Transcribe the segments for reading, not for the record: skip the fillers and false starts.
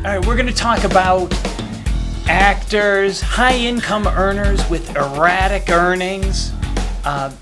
All right, we're going to talk about actors, high-income earners with erratic earnings.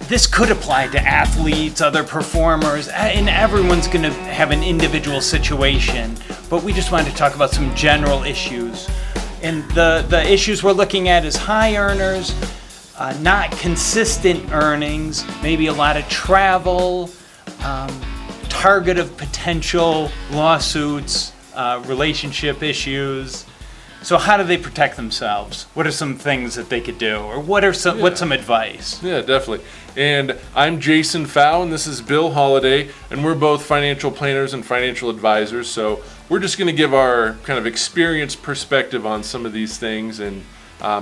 This could apply to athletes, other performers, and everyone's going to have an individual situation. But we just wanted to talk about some general issues. And the issues we're looking at is high earners, not consistent earnings, maybe a lot of travel, target of potential lawsuits, relationship issues. So how do they protect themselves? What are some things that they could do? Or what's some advice? Yeah, definitely. And I'm Jason Fow, and this is Bill Holliday, and we're both financial planners and financial advisors. So we're just going to give our kind of experienced perspective on some of these things and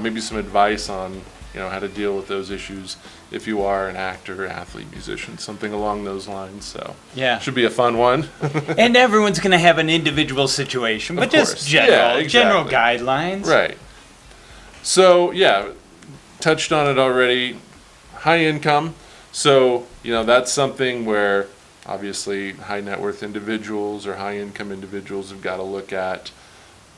maybe some advice on how to deal with those issues if you are an actor, athlete, musician, something along those lines. So yeah, should be a fun one. And everyone's going to have an individual situation, but just general guidelines. Right. So yeah, touched on it already. High income. So that's something where obviously high net worth individuals or high income individuals have got to look at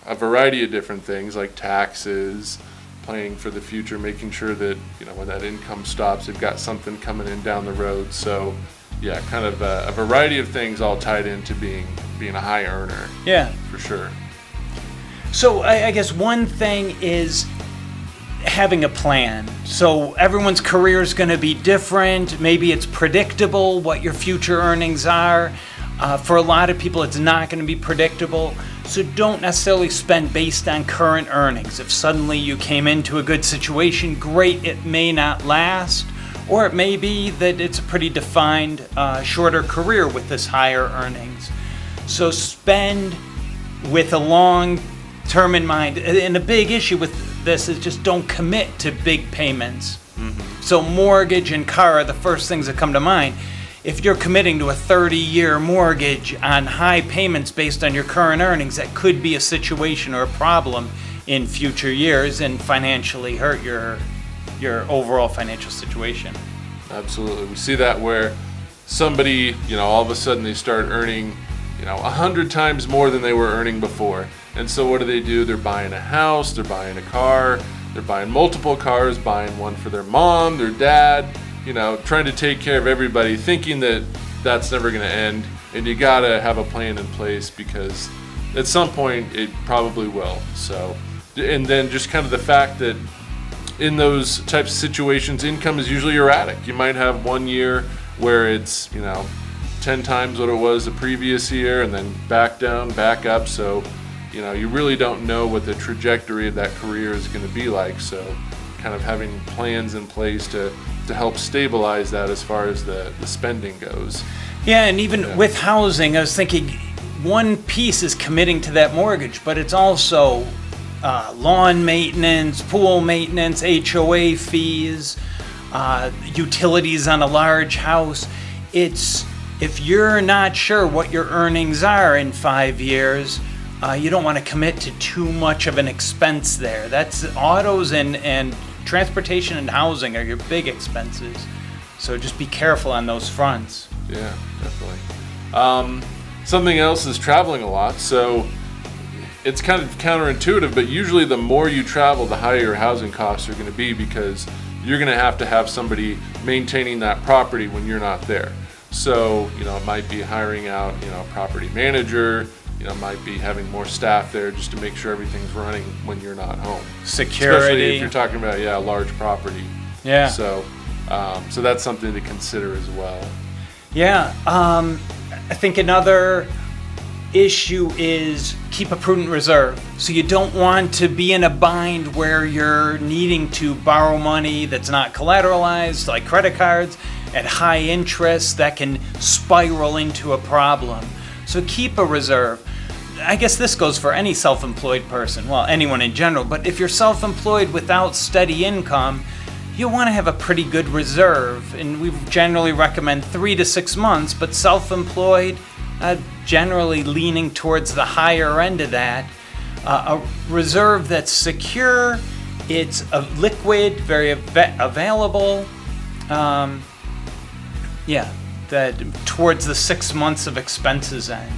a variety of different things like taxes, planning for the future, making sure that when that income stops, they've got something coming in down the road. So yeah, kind of a variety of things all tied into being a high earner. Yeah, for sure. So I guess one thing is having a plan. So everyone's career is going to be different. Maybe it's predictable what your future earnings are. For a lot of people, it's not going to be predictable. So don't necessarily spend based on current earnings. If suddenly you came into a good situation, great, it may not last. Or it may be that it's a pretty defined, shorter career with this higher earnings. So spend with a long term in mind. And the big issue with this is just don't commit to big payments. Mm-hmm. So mortgage and car are the first things that come to mind. If you're committing to a 30-year mortgage on high payments based on your current earnings, that could be a situation or a problem in future years and financially hurt your overall financial situation. Absolutely. We see that where somebody, all of a sudden they start earning, 100 times more than they were earning before. And so what do? They're buying a house, they're buying a car, they're buying multiple cars, buying one for their mom, their dad, trying to take care of everybody, thinking that that's never going to end. And you got to have a plan in place because at some point it probably will. So, and then just kind of the fact that in those types of situations, income is usually erratic. You might have 1 year where it's, 10 times what it was the previous year and then back down, back up. So, you really don't know what the trajectory of that career is going to be like. So kind of having plans in place to help stabilize that as far as the spending goes. Yeah, and even with housing, I was thinking one piece is committing to that mortgage, but it's also lawn maintenance, pool maintenance, HOA fees, utilities on a large house. If you're not sure what your earnings are in 5 years, you don't want to commit to too much of an expense there. That's autos and transportation and housing are your big expenses. So just be careful on those fronts. Yeah, definitely. Something else is traveling a lot. So it's kind of counterintuitive, but usually the more you travel, the higher your housing costs are going to be because you're going to have somebody maintaining that property when you're not there. So, it might be hiring out, a property manager, might be having more staff there just to make sure everything's running when you're not home. Security. Especially if you're talking about, a large property. Yeah. So that's something to consider as well. Yeah. I think another issue is keep a prudent reserve. So you don't want to be in a bind where you're needing to borrow money that's not collateralized, like credit cards, at high interest that can spiral into a problem. So keep a reserve. I guess this goes for any self-employed person, well, anyone in general, but if you're self-employed without steady income, you want to have a pretty good reserve, and we generally recommend 3 to 6 months, but self-employed, generally leaning towards the higher end of that. A reserve that's secure, it's liquid, very available, that towards the 6 months of expenses end.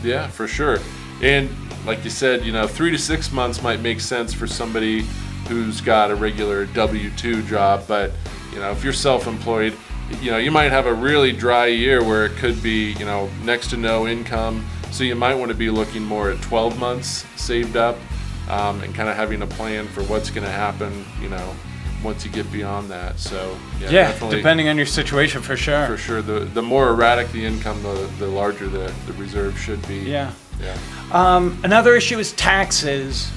Yeah, for sure. And like you said, 3 to 6 months might make sense for somebody who's got a regular W-2 job, but if you're self-employed, you might have a really dry year where it could be, next to no income. So you might want to be looking more at 12 months saved up, and kind of having a plan for what's going to happen, once you get beyond that. So yeah, definitely, depending on your situation, for sure. for sure, the more erratic the income, the larger the reserve should be. Yeah. Yeah. Another issue is taxes.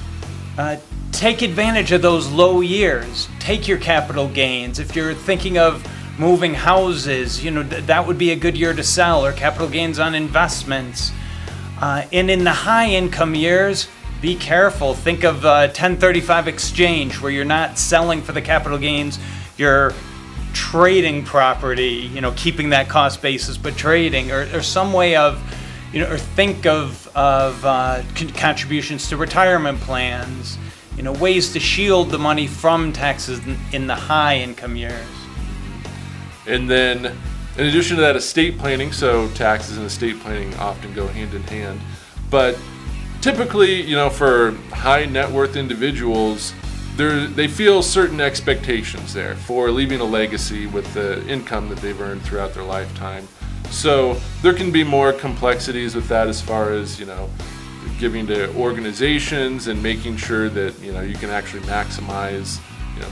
Take advantage of those low years. Take your capital gains. If you're thinking of moving houses, that would be a good year to sell, or capital gains on investments. And in the high income years, be careful. Think of 1035 exchange, where you're not selling for the capital gains, you're trading property, keeping that cost basis, but trading, or some way of, or think of contributions to retirement plans, ways to shield the money from taxes in the high income years. And then, in addition to that, estate planning. So taxes and estate planning often go hand in hand. But typically, for high net worth individuals, they feel certain expectations there for leaving a legacy with the income that they've earned throughout their lifetime. So there can be more complexities with that, as far as, giving to organizations and making sure that, you can actually maximize,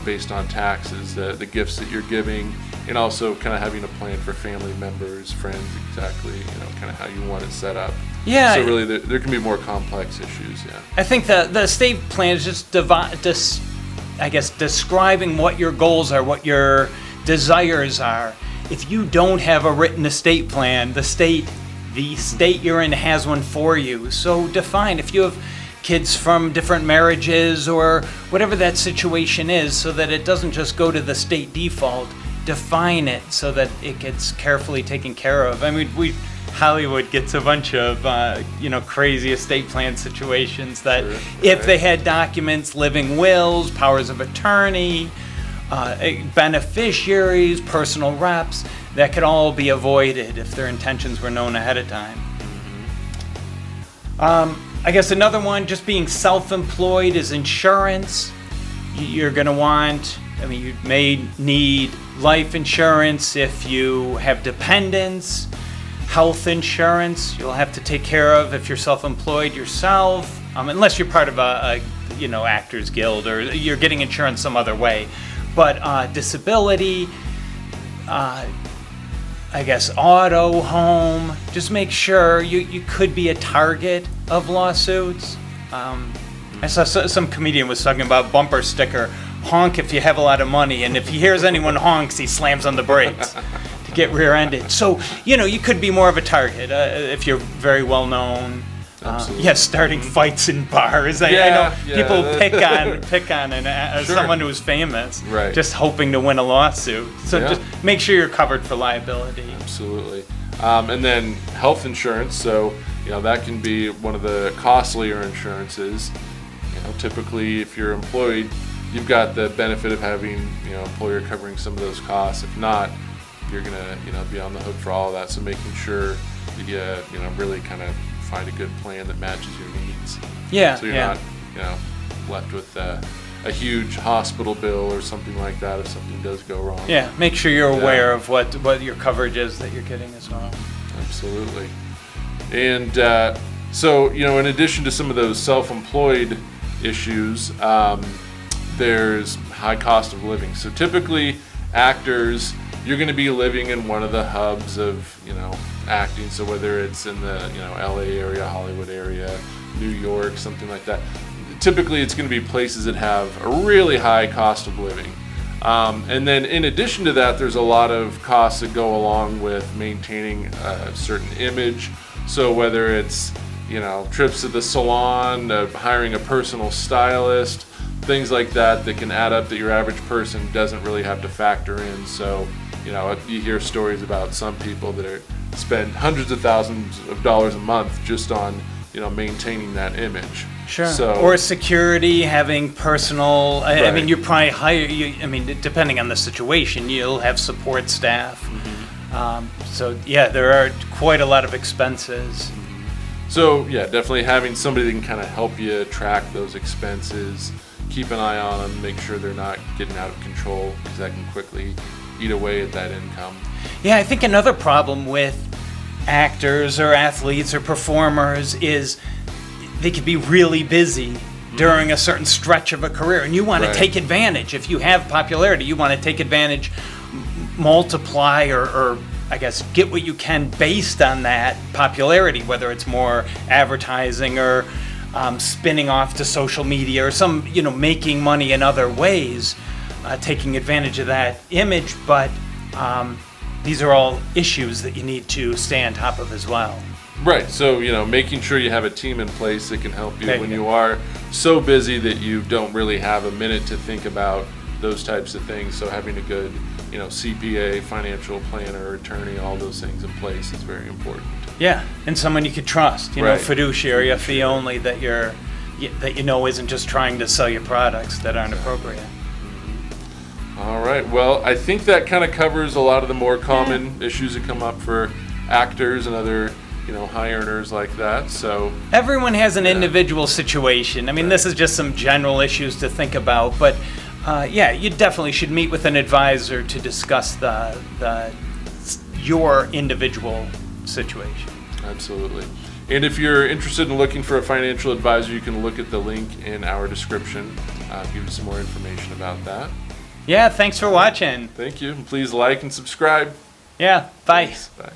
based on taxes, the gifts that you're giving, and also kind of having a plan for family members, friends, exactly, kind of how you want it set up. Yeah. So really, there can be more complex issues. Yeah. I think the estate plan is just describing what your goals are, what your desires are. If you don't have a written estate plan, the state you're in has one for you. So define, if you have kids from different marriages or whatever that situation is, so that it doesn't just go to the state default. Define it so that it gets carefully taken care of. I mean, Hollywood gets a bunch of crazy estate plan situations that, Sure, if right. they had documents, living wills, powers of attorney, beneficiaries, personal reps, that could all be avoided if their intentions were known ahead of time. I guess another one, just being self-employed, is insurance. You're going to want, you may need life insurance if you have dependents, health insurance you'll have to take care of if you're self-employed yourself, unless you're part of a Actors Guild, or you're getting insurance some other way. But disability, auto, home, just make sure you could be a target of lawsuits. I saw some comedian was talking about bumper sticker, honk if you have a lot of money, and if he hears anyone honks, he slams on the brakes to get rear-ended. So, you could be more of a target if you're very well known. Starting fights in bars. I know people pick on Sure. someone who's famous, Right. just hoping to win a lawsuit. So just make sure you're covered for liability. Absolutely. And then health insurance. So, that can be one of the costlier insurances. Typically, if you're employed, you've got the benefit of having, employer covering some of those costs. If not, you're gonna, be on the hook for all of that. So making sure that you, really kind of find a good plan that matches your needs. Yeah. So you're not, left with a huge hospital bill or something like that if something does go wrong. Yeah. Make sure you're aware of what your coverage is that you're getting as well. Absolutely. And so, in addition to some of those self-employed issues, there's high cost of living. So typically, actors, you're going to be living in one of the hubs of, acting. So whether it's in the, LA area, Hollywood area, New York, something like that. Typically, it's going to be places that have a really high cost of living. And then in addition to that, there's a lot of costs that go along with maintaining a certain image. So whether it's, trips to the salon, hiring a personal stylist, things like that can add up that your average person doesn't really have to factor in. So, you hear stories about some people that spend hundreds of thousands of dollars a month just on, maintaining that image. Sure. So, or security, having personal. I Right. mean, you probably hire. Depending on the situation, you'll have support staff. Mm-hmm. So yeah, there are quite a lot of expenses. So yeah, definitely having somebody that can kind of help you track those expenses, keep an eye on them, make sure they're not getting out of control, because that can quickly eat away at that income. Yeah, I think another problem with actors or athletes or performers is they could be really busy during a certain stretch of a career, and you want to Right. take advantage. If you have popularity, you want to take advantage, multiply, or I guess get what you can based on that popularity, whether it's more advertising or spinning off to social media or some, making money in other ways, taking advantage of that image. But these are all issues that you need to stay on top of as well. Right. So, making sure you have a team in place that can help you There you when go. you are so busy that you don't really have a minute to think about those types of things. So having a good, CPA, financial planner, attorney, all those things in place is very important. Yeah, and someone you could trust, Right. fiduciary, a fee only that isn't just trying to sell you products that aren't appropriate. All right. Well, I think that kind of covers a lot of the more common issues that come up for actors and other, high earners like that. So Everyone has an individual situation. I mean, this is just some general issues to think about, but you definitely should meet with an advisor to discuss your individual situation. absolutely. And if you're interested in looking for a financial advisor, you can look at the link in our description. Give you some more information about that. Yeah, thanks for watching. Thank you. And please like and subscribe. Yeah, bye. Bye.